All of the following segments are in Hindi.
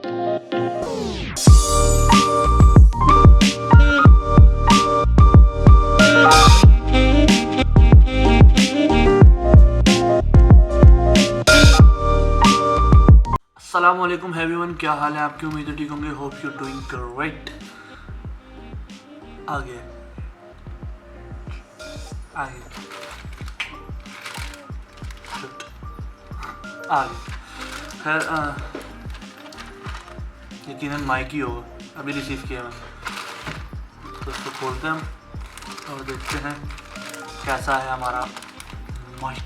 अस्सलामुअलैकुम एवरीवन, क्या हाल है आपकी? उम्मीद है ठीक होंगे। Hope you doing great. आगे आगे आगे खैर यकीनन माइक ही होगा, अभी रिसीव किया मैंने, तो उसको खोलते हैं हम और देखते हैं कैसा है हमारा माइक।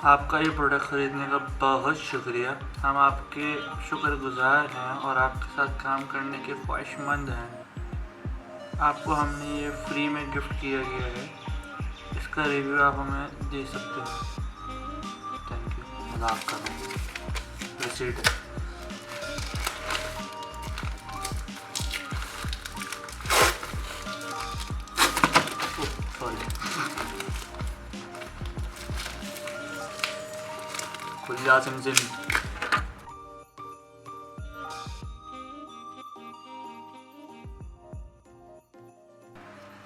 आपका ये प्रोडक्ट ख़रीदने का बहुत शुक्रिया। हम आपके शुक्रगुजार हैं और आपके साथ काम करने के ख्वाहिशमंद हैं। आपको हमने ये फ्री में गिफ्ट किया गया है, इसका रिव्यू आप हमें दे सकते हैं। Thank you. मजाक कर रहा हूँ, रिसीट है। खुल जा सिम।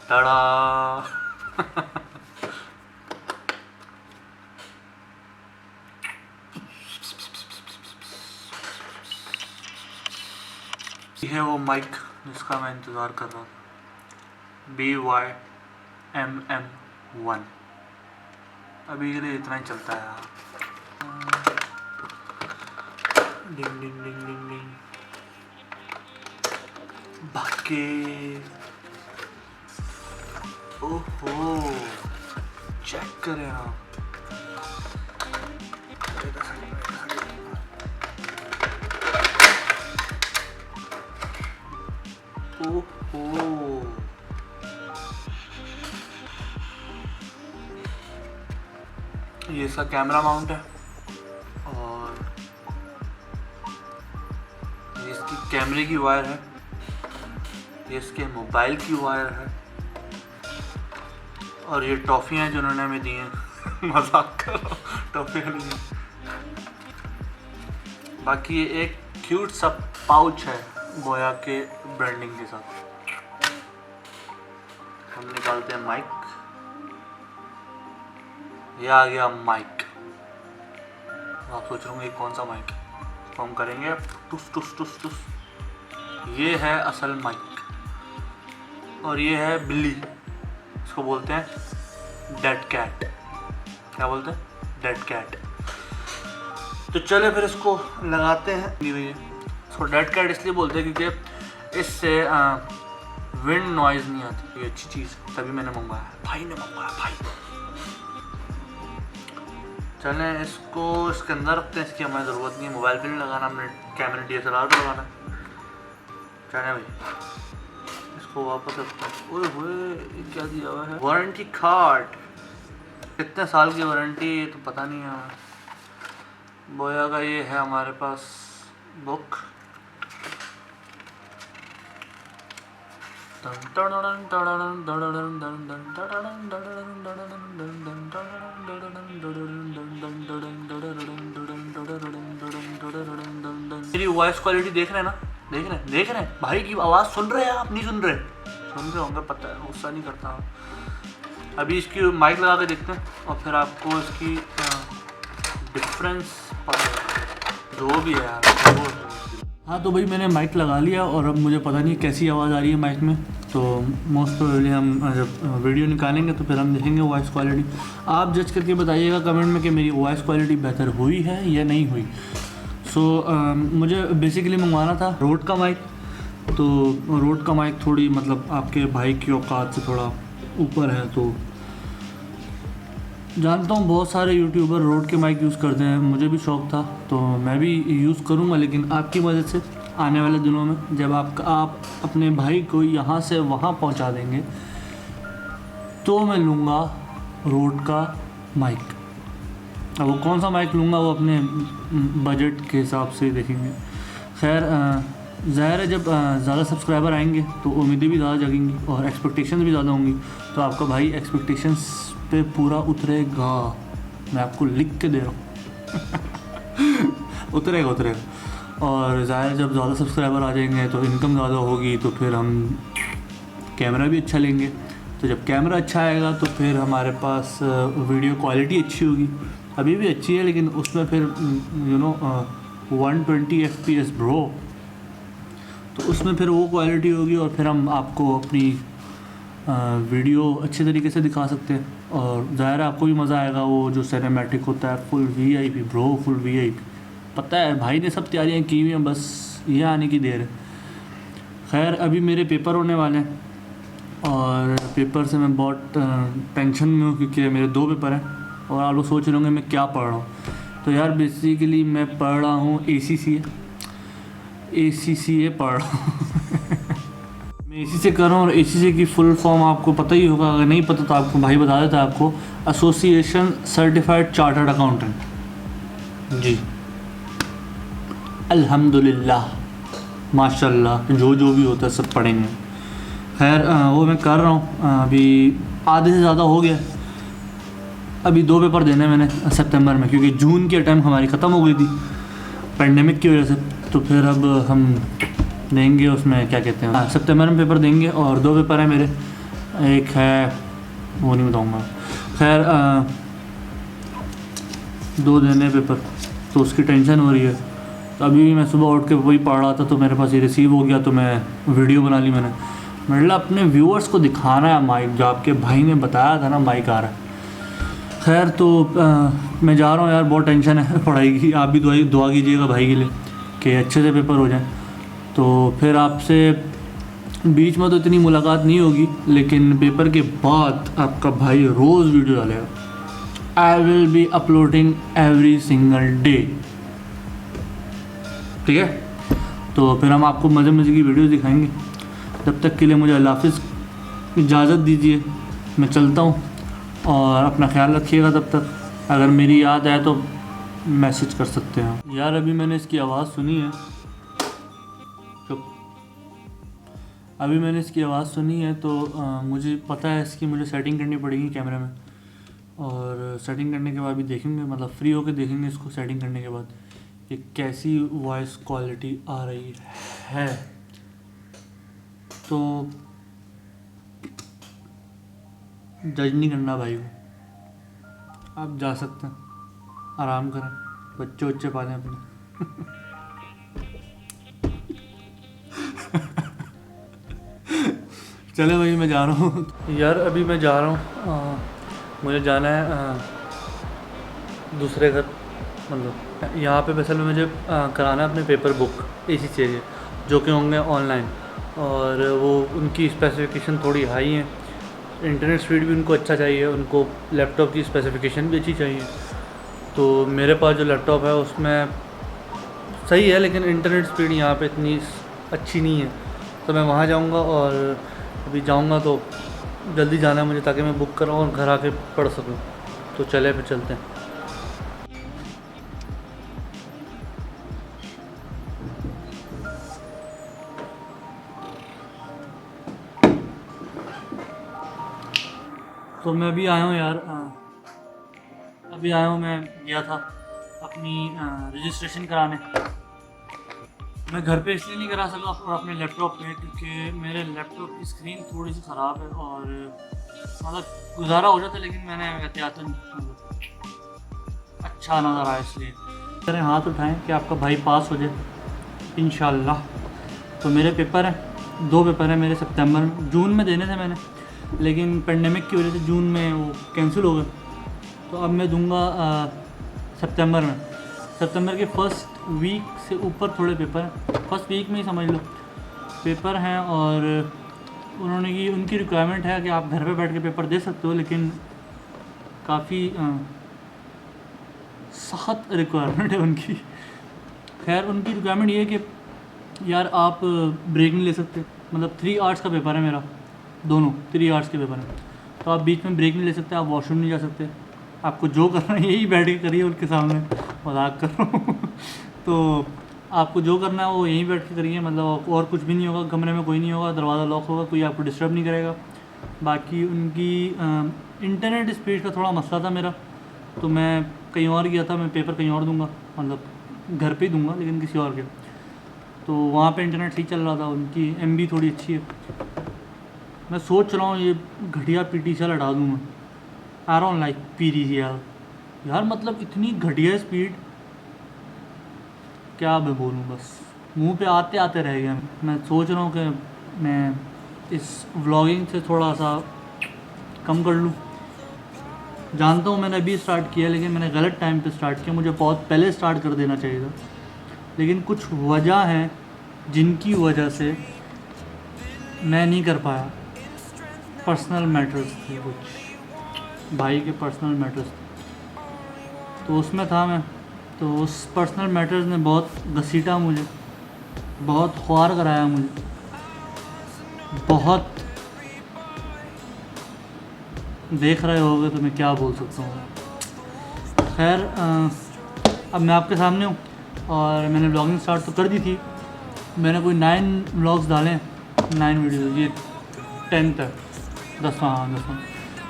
टाड़ा। ये है वो माइक जिसका मैं इंतज़ार कर रहा था, BYMM1। अभी के लिए इतना ही चलता है यार। डिंग डिंग डिंग डिंग डिंग। बाकी ओहो, चेक करें आप। ओहो, ये इसका कैमरा माउंट है और ये इसकी कैमरे की वायर है, ये इसके मोबाइल की वायर है और ये टॉफ़ियाँ जो उन्होंने हमें दी हैं। मजाक कर रहा हूँ, टॉफ़ियाँ नहीं हैं। बाकी ये एक क्यूट सा पाउच है बोया के ब्रांडिंग के साथ। हम निकालते हैं माइक। ये आ गया माइक। आप सोच रहे होंगे कौन सा माइक है, तो हम करेंगे टुस टुस टुस टुस। ये है असल माइक और ये है बिल्ली, इसको बोलते हैं डेड कैट। क्या बोलते हैं? Dead cat. तो चले फिर इसको लगाते हैं। इसको डेड कैट इसलिए बोलते हैं क्योंकि इससे विंड नॉइज़ नहीं आती। ये अच्छी चीज़, तभी मैंने मंगवाया, भाई ने मंगवाया भाई। चलें इसको इसके अंदर रखते हैं, इसकी हमें ज़रूरत नहीं है। मोबाइल पे नहीं लगाना, हमने कैमरा DSLR पे लगाना। चलें भाई, इसको वापस रखते हैं। ओए होए, क्या दिया हुआ है? Warranty card. कितने साल की वारंटी है तो पता नहीं है हमें। बोया का ये है हमारे पास बुक। मेरी वॉइस क्वालिटी देख रहे हैं ना? देख रहे हैं भाई की आवाज़ सुन रहे हैं आप? नहीं सुन रहे होंगे, पता है, गुस्सा नहीं करता हूँ। अभी इसकी माइक लगा के देखते हैं और फिर आपको इसकी डिफरेंस पता जो भी है यार। हाँ तो भाई मैंने माइक लगा लिया और अब मुझे पता नहीं कैसी आवाज़ आ रही है माइक में। तो मोस्ट प्रोबेबली हम जब वीडियो निकालेंगे तो फिर हम देखेंगे वॉइस क्वालिटी। आप जज करके बताइएगा कमेंट में कि मेरी वॉइस क्वालिटी बेहतर हुई है या नहीं हुई। मुझे बेसिकली मंगवाना था रोड का माइक। तो रोड का माइक थोड़ी मतलब आपके भाई की औकात से थोड़ा ऊपर है। तो जानता हूँ बहुत सारे यूट्यूबर रोड के माइक यूज़ करते हैं, मुझे भी शौक़ था तो मैं भी यूज़ करूँगा। लेकिन आपकी मदद से आने वाले दिनों में जब आप अपने भाई को यहाँ से वहाँ पहुँचा देंगे तो मैं लूँगा रोड का माइक। अब वो कौन सा माइक लूँगा वो अपने बजट के हिसाब से देखेंगे। खैर ज़ाहिर है जब ज़्यादा सब्सक्राइबर आएंगे तो उम्मीदें भी ज़्यादा जगेंगी और एक्सपेक्टेशंस भी ज़्यादा होंगी, तो आपका भाई एक्सपेक्टेशंस पे पूरा उतरेगा। मैं आपको लिख के दे रहा हूँ उतरेगा उतरेगा। और ज़ाहिर जब ज़्यादा सब्सक्राइबर आ जाएंगे तो इनकम ज़्यादा होगी, तो फिर हम कैमरा भी अच्छा लेंगे। तो जब कैमरा अच्छा आएगा तो फिर हमारे पास वीडियो क्वालिटी अच्छी होगी। अभी भी अच्छी है लेकिन उसमें फिर 120 FPS ब्रो, तो उसमें फिर वो क्वालिटी होगी और फिर हम आपको अपनी वीडियो अच्छे तरीके से दिखा सकते हैं। और ज़ाहिर है आपको भी मज़ा आएगा। वो जो सिनेमैटिक होता है full VIP bro, full VIP। पता है भाई ने सब तैयारियां की हुई हैं, बस ये आने की देर है। खैर अभी मेरे पेपर होने वाले हैं और पेपर से मैं बहुत टेंशन में हूँ क्योंकि मेरे 2 पेपर हैं और आप लोग सोच रहे होंगे मैं क्या पढ़ रहा हूँ। तो यार बेसिकली मैं पढ़ रहा हूँ ACCA पढ़ रहा हूँ मैं ACCA कर रहा हूँ। और ACCA की फुल फॉर्म आपको पता ही होगा, अगर नहीं पता तो आपको भाई बता देता है आपको, एसोसिएशन सर्टिफाइड चार्टर्ड अकाउंटेंट। जी अल्हम्दुलिल्लाह माशाल्लाह, जो भी होता है सब पढ़ेंगे। खैर वो मैं कर रहा हूँ, अभी आधे से ज़्यादा हो गया। अभी 2 पेपर देने मैंने सितंबर में, क्योंकि जून की अटैम्प्ट हमारी ख़त्म हो गई थी पेंडेमिक की वजह से। तो फिर अब हम देंगे उसमें क्या कहते हैं, सितंबर में पेपर देंगे। और 2 पेपर हैं मेरे, एक है वो नहीं बताऊँगा। खैर 2 देने पेपर, तो उसकी टेंशन हो रही है। तो अभी मैं सुबह उठ के वही पढ़ रहा था तो मेरे पास ये रिसीव हो गया, तो मैं वीडियो बना ली मैंने। मतलब अपने व्यूअर्स को दिखाना है माइक, जो आपके भाई ने बताया था ना माइक आ रहा है। खैर तो मैं जा रहा हूँ यार, बहुत टेंशन है पढ़ाई की। आप भी दुआ कीजिएगा भाई के लिए कि अच्छे से पेपर हो जाए। तो फिर आपसे बीच में तो इतनी मुलाकात नहीं होगी, लेकिन पेपर के बाद आपका भाई रोज़ वीडियो डालेगा। I will be uploading every single day, ठीक है। तो फिर हम आपको मज़े मज़े की वीडियो दिखाएंगे। तब तक के लिए मुझे अल्लाह हाफ़िज़, इजाज़त दीजिए, मैं चलता हूँ। और अपना ख्याल रखिएगा तब तक। अगर मेरी याद आए तो मैसेज कर सकते हैं यार। अभी मैंने इसकी आवाज़ सुनी है, चुप। अभी मैंने इसकी आवाज़ सुनी है तो मुझे पता है इसकी मुझे सेटिंग करनी पड़ेगी कैमरे में। और सेटिंग करने के बाद भी देखेंगे, मतलब फ्री होकर देखेंगे इसको सेटिंग करने के बाद कि कैसी वॉइस क्वालिटी आ रही है। तो जज नहीं करना भाई को, आप जा सकते हैं, आराम करें, बच्चे पालें अपने चले भाई मैं जा रहा हूँ यार। अभी मैं जा रहा हूँ, मुझे जाना है दूसरे घर, मतलब यहाँ पे असल में मुझे कराना है अपने पेपर बुक ACCA चाहिए, जो कि होंगे ऑनलाइन। और वो उनकी स्पेसिफ़िकेशन थोड़ी हाई है, इंटरनेट स्पीड भी उनको अच्छा चाहिए, उनको लैपटॉप की स्पेसिफ़िकेशन भी अच्छी चाहिए। तो मेरे पास जो लैपटॉप है उसमें सही है, लेकिन इंटरनेट स्पीड यहाँ पे इतनी अच्छी नहीं है। तो मैं वहाँ जाऊँगा और अभी जाऊँगा तो जल्दी जाना है मुझे, ताकि मैं बुक कराऊँ और घर आके पढ़ सकूँ। तो चले फिर चलते हैं। तो मैं अभी आया हूँ यार, अभी आया हूँ। मैं गया था अपनी रजिस्ट्रेशन कराने। मैं घर पे इसलिए नहीं करा सका और अपने लैपटॉप पे, क्योंकि मेरे लैपटॉप की स्क्रीन थोड़ी सी ख़राब है और मतलब गुजारा हो जाता, लेकिन मैंने एहतियातन अच्छा नज़र आया इसलिए। अरे हाथ उठाएं कि आपका भाई पास हो जाए इंशाल्लाह। तो मेरे पेपर हैं, 2 पेपर हैं मेरे सितंबर में। जून में देने थे मैंने, लेकिन पेंडेमिक की वजह से जून में वो कैंसिल हो गए। तो अब मैं दूंगा सितंबर में। सितंबर के फर्स्ट वीक से ऊपर थोड़े पेपर हैं, फर्स्ट वीक में ही समझ लो पेपर हैं। और उन्होंने की उनकी रिक्वायरमेंट है कि आप घर पे बैठ के पेपर दे सकते हो, लेकिन काफ़ी सख्त रिक्वायरमेंट है उनकी। खैर उनकी रिक्वायरमेंट ये है कि यार आप ब्रेक नहीं ले सकते, मतलब 3 आवर्स का पेपर है मेरा, दोनों 3 आवर्स के पेपर हैं। तो आप बीच में ब्रेक नहीं ले सकते, आप वॉशरूम नहीं जा सकते, आपको जो करना है यही बैठ के करिए उनके सामने, मजाक कर रहा हूँ तो आपको जो करना है वो यहीं बैठ के करिए, मतलब और कुछ भी नहीं होगा, कमरे में कोई नहीं होगा, दरवाज़ा लॉक होगा, कोई आपको डिस्टर्ब नहीं करेगा। बाकी उनकी इंटरनेट स्पीड का थोड़ा मसला था मेरा, तो मैं कहीं और गया था, मैं पेपर कहीं और दूंगा, मतलब घर पे ही दूंगा लेकिन किसी और के, तो वहाँ पे इंटरनेट सही चल रहा था, उनकी MB थोड़ी अच्छी है। मैं सोच रहा हूँ ये घटिया PTCL हटा दूँ मैं। आई डोंट लाइक PTCL यार, मतलब इतनी घटिया स्पीड, क्या मैं बोलूँ, बस मुंह पे आते आते रह गया। मैं सोच रहा हूँ कि मैं इस व्लॉगिंग से थोड़ा सा कम कर लूँ। जानता हूँ मैंने अभी स्टार्ट किया, लेकिन मैंने गलत टाइम पे स्टार्ट किया, मुझे बहुत पहले स्टार्ट कर देना चाहिए था, लेकिन कुछ वजह हैं जिनकी वजह से मैं नहीं कर पाया। पर्सनल मैटर्स थे कुछ, भाई के पर्सनल मैटर्स थे, तो उसमें था मैं, तो उस पर्सनल मैटर्स ने बहुत घसीटा मुझे, बहुत ख्वार कराया मुझे, बहुत, देख रहे होगे तो मैं क्या बोल सकता हूँ। खैर अब मैं आपके सामने हूँ और मैंने व्लॉगिंग स्टार्ट तो कर दी थी। मैंने कोई 9 व्लॉग्स डाले, 9 वीडियो, ये 10th है, 10वां, हाँ 10वां।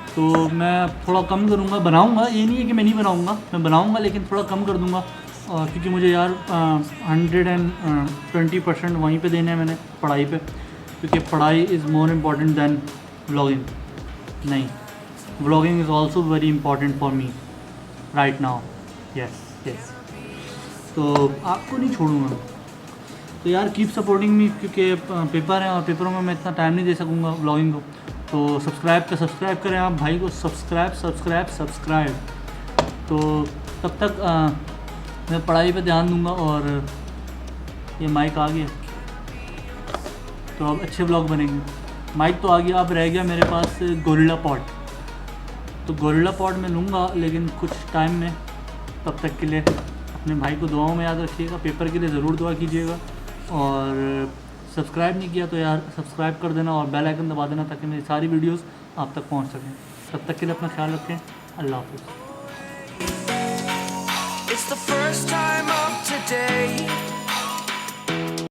तो मैं थोड़ा कम करूँगा, बनाऊँगा, ये नहीं है कि मैं नहीं बनाऊँगा, मैं बनाऊँगा लेकिन थोड़ा कम कर दूँगा, क्योंकि मुझे यार 120% वहीं पे देने हैं मैंने, पढ़ाई पे, क्योंकि पढ़ाई is more important than vlogging. नहीं, vlogging is also very important for me right now. Yes yes, तो आपको नहीं छोड़ूंगा। तो यार कीप सपोर्टिंग मी, क्योंकि पेपर है और पेपरों में मैं इतना टाइम नहीं दे सकूँगा व्लॉगिंग को। तो सब्सक्राइब करें आप भाई को, सब्सक्राइब। तो तब तक मैं पढ़ाई पे ध्यान दूंगा। और ये माइक आ गया तो अब अच्छे ब्लॉग बनेंगे। माइक तो आ गया, अब रह गया मेरे पास गोरिल्ला पॉड। तो गोरिल्ला पॉड मैं लूँगा लेकिन कुछ टाइम में, तब तक के लिए अपने भाई को दुआओं में याद रखिएगा, पेपर के लिए ज़रूर दुआ कीजिएगा। और सब्सक्राइब नहीं किया तो यार सब्सक्राइब कर देना और बेल आइकन दबा देना, ताकि मेरी सारी वीडियोस आप तक पहुंच सकें। तब तक के लिए अपना ख्याल रखें, अल्लाह हाफ़िज़। It's the first time of today.